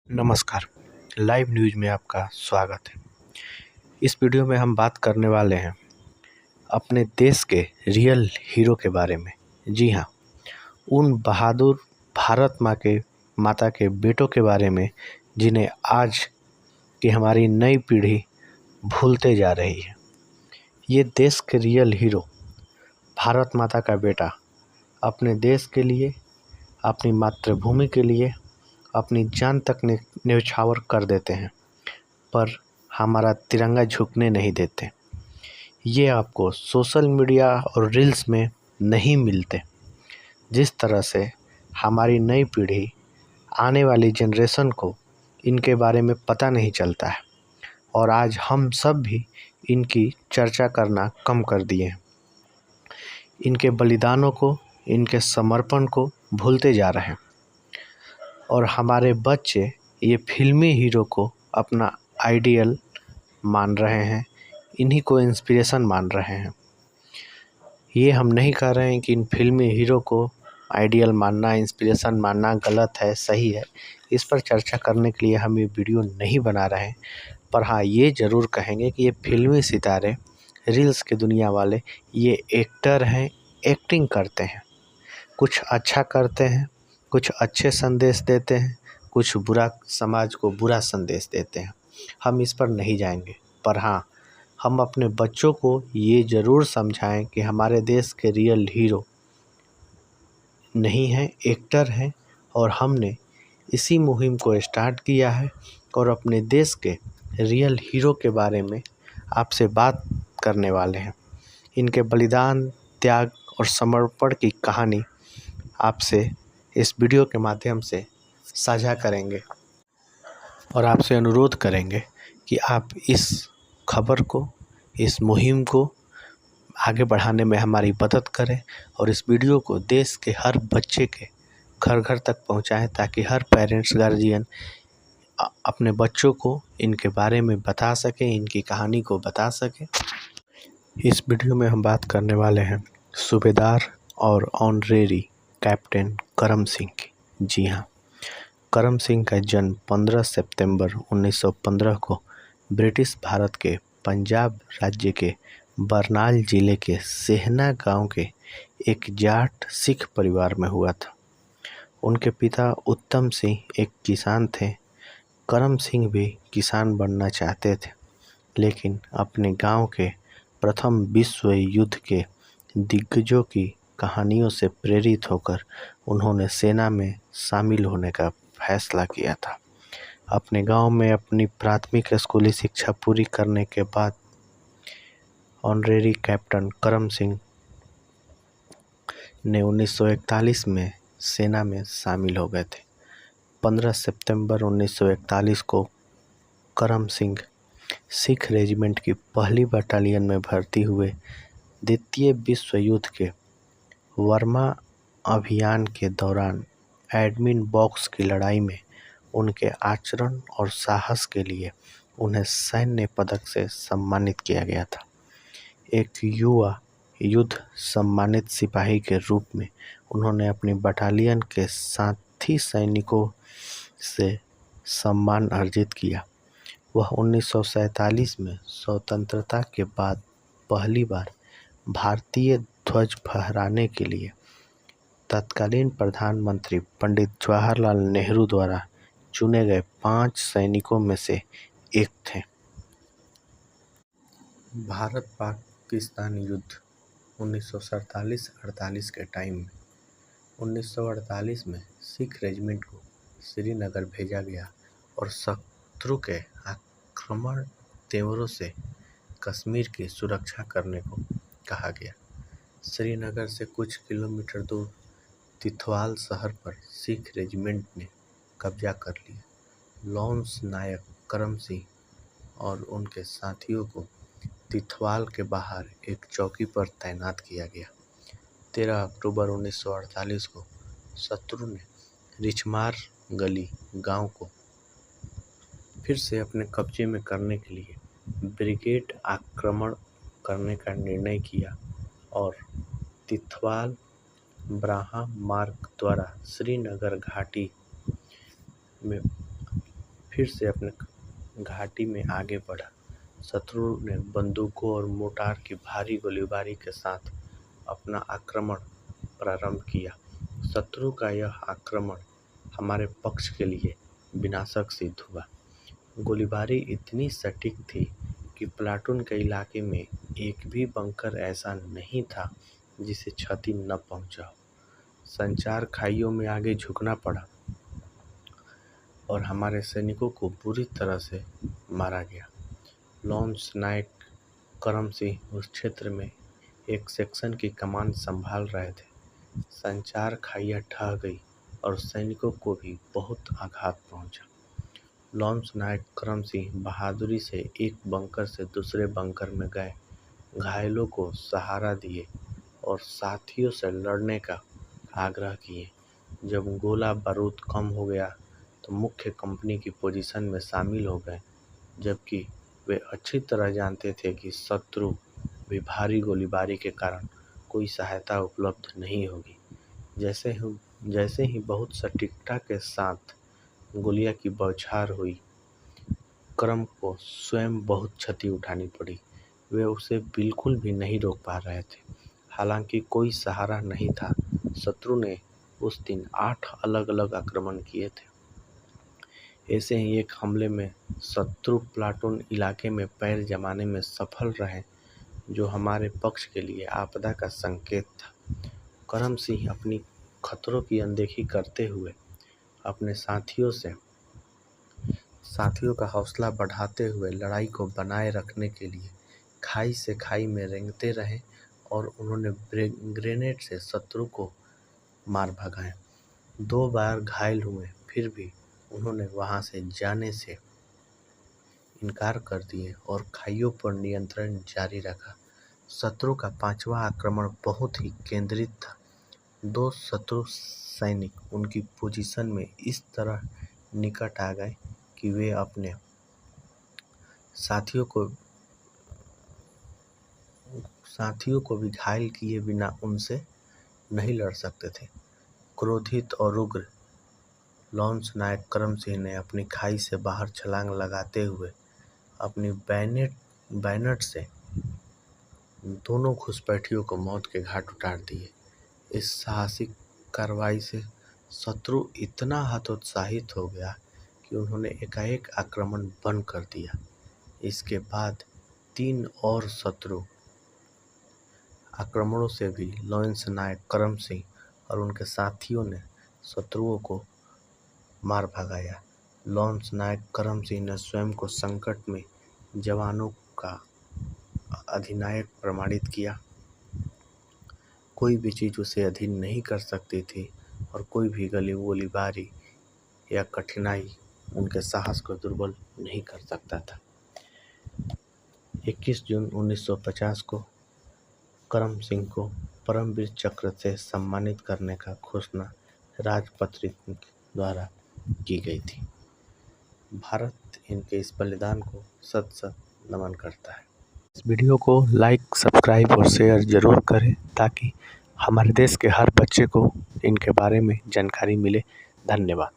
नमस्कार। Live news में आपका स्वागत है। इस वीडियो में हम बात करने वाले हैं अपने देश के रियल हीरो के बारे में। जी हाँ, उन बहादुर भारत माता के बेटों के बारे में जिन्हें आज की हमारी नई पीढ़ी भूलते जा रही है। ये देश के रियल हीरो भारत माता का बेटा अपने देश के लिए, अपनी मातृभूमि के लिए अपनी जान तक न्यौछावर कर देते हैं, पर हमारा तिरंगा झुकने नहीं देते। ये आपको सोशल मीडिया और रील्स में नहीं मिलते। जिस तरह से हमारी नई पीढ़ी, आने वाली जनरेशन को इनके बारे में पता नहीं चलता है और आज हम सब भी इनकी चर्चा करना कम कर दिए हैं। इनके बलिदानों को, इनके समर्पण को भूलते जा रहे हैं और हमारे बच्चे ये फिल्मी हीरो को अपना आइडियल मान रहे हैं, इन्हीं को इंस्पिरेशन मान रहे हैं। ये हम नहीं कह रहे हैं कि इन फिल्मी हीरो को आइडियल मानना, इंस्पिरेशन मानना गलत है, सही है। इस पर चर्चा करने के लिए हम ये वीडियो नहीं बना रहे हैं, पर हाँ, ये ज़रूर कहेंगे कि ये फिल्मी सितारे, रील्स की दुनिया वाले, ये एक्टर हैं, एक्टिंग करते हैं। कुछ अच्छा करते हैं, कुछ अच्छे संदेश देते हैं, कुछ बुरा, समाज को बुरा संदेश देते हैं। हम इस पर नहीं जाएंगे, पर हाँ, हम अपने बच्चों को ये ज़रूर समझाएं कि हमारे देश के रियल हीरो नहीं हैं, एक्टर हैं और हमने इसी मुहिम को स्टार्ट किया है और अपने देश के रियल हीरो के बारे में आपसे बात करने वाले हैं। इनके बलिदान, त्याग और समर्पण की कहानी आपसे इस वीडियो के माध्यम से साझा करेंगे और आपसे अनुरोध करेंगे कि आप इस खबर को, इस मुहिम को आगे बढ़ाने में हमारी मदद करें और इस वीडियो को देश के हर बच्चे के घर घर तक पहुंचाएं, ताकि हर पेरेंट्स, गार्जियन अपने बच्चों को इनके बारे में बता सकें, इनकी कहानी को बता सकें। इस वीडियो में हम बात करने वाले हैं सूबेदार और ऑनरेरी कैप्टन करम सिंह की। जी हाँ, करम सिंह का जन्म 15 सितंबर 1915 को ब्रिटिश भारत के पंजाब राज्य के बरनाल जिले के सेहना गांव के एक जाट सिख परिवार में हुआ था। उनके पिता उत्तम सिंह एक किसान थे। करम सिंह भी किसान बनना चाहते थे, लेकिन अपने गांव के प्रथम विश्व युद्ध के दिग्गजों की कहानियों से प्रेरित होकर उन्होंने सेना में शामिल होने का फैसला किया था। अपने गांव में अपनी प्राथमिक स्कूली शिक्षा पूरी करने के बाद ऑनरेरी कैप्टन करम सिंह ने 1941 में सेना में शामिल हो गए थे। 15 सितंबर 1941 को करम सिंह सिख रेजिमेंट की पहली बटालियन में भर्ती हुए। द्वितीय विश्व युद्ध के वर्मा अभियान के दौरान एडमिन बॉक्स की लड़ाई में उनके आचरण और साहस के लिए उन्हें सैन्य पदक से सम्मानित किया गया था। एक युवा युद्ध सम्मानित सिपाही के रूप में उन्होंने अपनी बटालियन के साथी सैनिकों से सम्मान अर्जित किया। वह 1947 में स्वतंत्रता के बाद पहली बार भारतीय ध्वज फहराने के लिए तत्कालीन प्रधानमंत्री पंडित जवाहरलाल नेहरू द्वारा चुने गए 5 सैनिकों में से एक थे। भारत पाकिस्तान युद्ध 1947-48 के टाइम में 1948 में सिख रेजिमेंट को श्रीनगर भेजा गया और शत्रु के आक्रमण तेवरों से कश्मीर की सुरक्षा करने को कहा गया। श्रीनगर से कुछ किलोमीटर दूर तिथवाल शहर पर सिख रेजिमेंट ने कब्जा कर लिया। लॉन्स नायक करम सिंह और उनके साथियों को तिथवाल के बाहर एक चौकी पर तैनात किया गया। 13 अक्टूबर 1948 को शत्रु ने रिछमार गली गांव को फिर से अपने कब्जे में करने के लिए ब्रिगेड आक्रमण करने का निर्णय किया और तिथवाल ब्राहा मार्ग द्वारा श्रीनगर घाटी में फिर से अपने घाटी में आगे बढ़ा। शत्रु ने बंदूकों और मोर्टार की भारी गोलीबारी के साथ अपना आक्रमण प्रारंभ किया। शत्रु का यह आक्रमण हमारे पक्ष के लिए विनाशक सिद्ध हुआ। गोलीबारी इतनी सटीक थी कि प्लाटून के इलाके में एक भी बंकर ऐसा नहीं था जिसे क्षति न पहुंचा हो। संचार खाइयों में आगे झुकना पड़ा और हमारे सैनिकों को बुरी तरह से मारा गया। लॉन्स नाइट करम सिंह उस क्षेत्र में एक सेक्शन की कमान संभाल रहे थे। संचार खाइयां ढह गई और सैनिकों को भी बहुत आघात पहुंचा। लॉन्स नाइट करम सिंह बहादुरी से एक बंकर से दूसरे बंकर में गए, घायलों को सहारा दिए और साथियों से लड़ने का आग्रह किए। जब गोला बारूद कम हो गया तो मुख्य कंपनी की पोजीशन में शामिल हो गए, जबकि वे अच्छी तरह जानते थे कि शत्रु भी भारी गोलीबारी के कारण कोई सहायता उपलब्ध नहीं होगी। जैसे ही बहुत सटीकता के साथ गोलियां की बौछार हुई, करम को स्वयं बहुत क्षति उठानी पड़ी। वे उसे बिल्कुल भी नहीं रोक पा रहे थे। हालांकि कोई सहारा नहीं था। शत्रु ने उस दिन 8 अलग-अलग आक्रमण किए थे। ऐसे ही एक हमले में शत्रु प्लाटून इलाके में पैर जमाने में सफल रहे, जो हमारे पक्ष के लिए आपदा का संकेत था। करम सिंह अपनी खतरों की अनदेखी करते हुए अपने साथियों का हौसला बढ़ाते हुए लड़ाई को बनाए रखने के लिए खाई से खाई में रेंगते रहे और उन्होंने ग्रेनेड से शत्रु को मार भगाया। 2 बार घायल हुए, फिर भी उन्होंने वहां से जाने से इनकार कर दिए और खाइयों पर नियंत्रण जारी रखा। शत्रु का 5वां आक्रमण बहुत ही केंद्रित था। 2 शत्रु सैनिक उनकी पोजीशन में इस तरह निकट आ गए कि वे अपने साथियों को भी घायल किए बिना उनसे नहीं लड़ सकते थे। क्रोधित और उग्र लॉन्स नाइट करम सिंह ने अपनी खाई से बाहर छलांग लगाते हुए अपनी बैनट से दोनों घुसपैठियों को मौत के घाट उतार दिए। इस साहसिक कार्रवाई से शत्रु इतना हतोत्साहित हो गया कि उन्होंने एकाएक आक्रमण बंद कर दिया। इसके बाद 3 और शत्रु आक्रमणों से भी लॉन्स नाइट करम सिंह और उनके साथियों ने शत्रुओं को मार भगाया। लॉन्स नाइट करम सिंह ने स्वयं को संकट में जवानों का अधिनायक प्रमाणित किया। कोई भी चीज उसे अधीन नहीं कर सकती थी और कोई भी गोलीबारी या कठिनाई उनके साहस को दुर्बल नहीं कर सकता था। 21 जून 1950 को करम सिंह को परमवीर चक्र से सम्मानित करने का घोषणा राजपत्रित द्वारा की गई थी। भारत इनके इस बलिदान को सत नमन करता है। इस वीडियो को लाइक, सब्सक्राइब और शेयर जरूर करें ताकि हमारे देश के हर बच्चे को इनके बारे में जानकारी मिले। धन्यवाद।